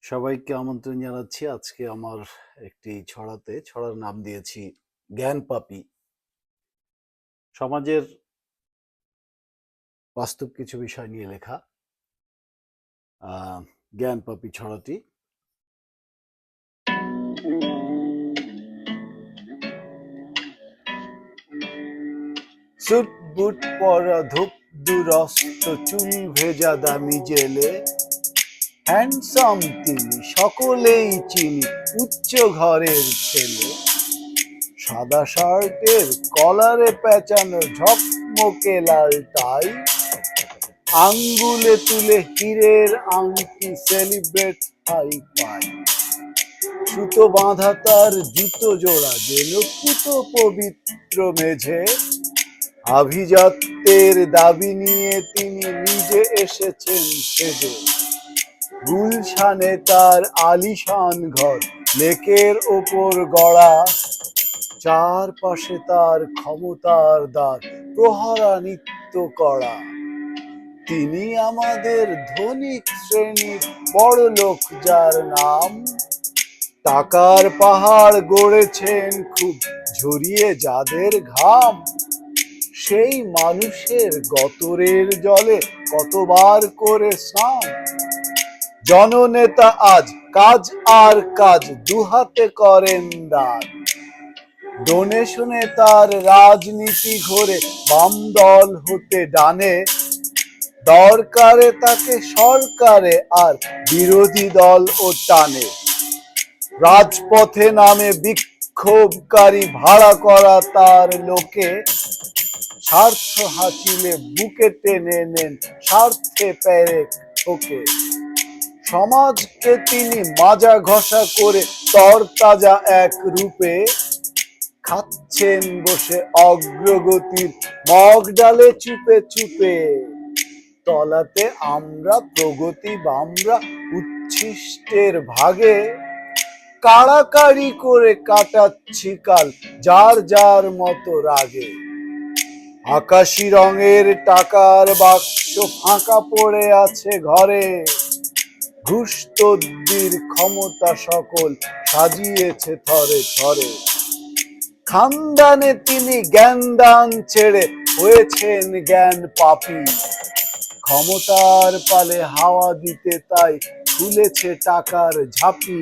সবাইকে আমন্ত্রণ জানাচ্ছি আজকে আমার একটি ছড়ার নাম দিয়েছি জ্ঞান পাপী। সমাজের বাস্তব কিছু বিষয় নিয়ে লেখা জ্ঞান পাপী ছড়াটি। সুট বুট পরা, ধূপ দুরস্ত, চুল ভেজা, দামি জেলে, হ্যান্ডসাম তিনি, সকলেই চিনি, উচ্চ ঘরের ছেলে। সাদা শার্টের কলারে পেঁচানো ঝকমকে লাল টাই, আঙ্গুলে তুলে হীরের আংটি, সেলিব্রেট হাই পাই। সুতো বাঁধা তার জুতো জোড়া, যেন পুতো পবিত্র মেঝে। আভিজাত্যের দাবি নিয়ে তিনি নিজে এসেছেন সেজে। গুলশানে তার আলিশান ঘর, লেকের ওপর গড়া, চারপাশে তার ক্ষমতার দ্বার, প্রহরা নিত্য করা। তিনি আমাদের ধনিক শ্রেণীর বড় লোক, যার নাম। টাকার পাহাড় গড়েছেন খুব, ঝরিয়ে যাদের ঘাম। সেই মানুষের গতরের জলে কতবার করে স্নান। জননেতা আজ, কাজ আর কাজ, দুহাতে করেন দান। ডোনেশনে তার রাজনীতি ঘোরে, বাম দল হতে ডানে। দরকারে তাকে সরকারে, আর বিরোধী দল ও টানে। রাজপথে নামে বিক্ষোভকারী, ভাড়া করা তার লোকে। স্বার্থ হাসিলে বুকে টেনে নেন, স্বার্থে পেরেক ঠোকে। সমাজকে তিনি মাজা ঘষা করে তরতাজা এক রূপে। খাচ্ছেন বসে অগ্রগতির মগ ডালে চুপে চুপে। তলাতে আমরা প্রগতি বামরা উচ্ছিষ্টের ভাগে। কাড়াকাড়ি করে কাটাচ্ছি কাল, যার যার মতো রাগে। আকাশি রঙের টাকার বাক্স ফাঁকা পড়ে আছে ঘরে। ঘুষ তদ্বির ক্ষমতা সকল সাজিয়েছে থরে থরে। খানদানে তিনি জ্ঞানদান ছেড়ে হয়েছেন জ্ঞান পাপী। ক্ষমতার পালে হাওয়া দিতে তাই খুলেছে টাকার ঝাঁপি।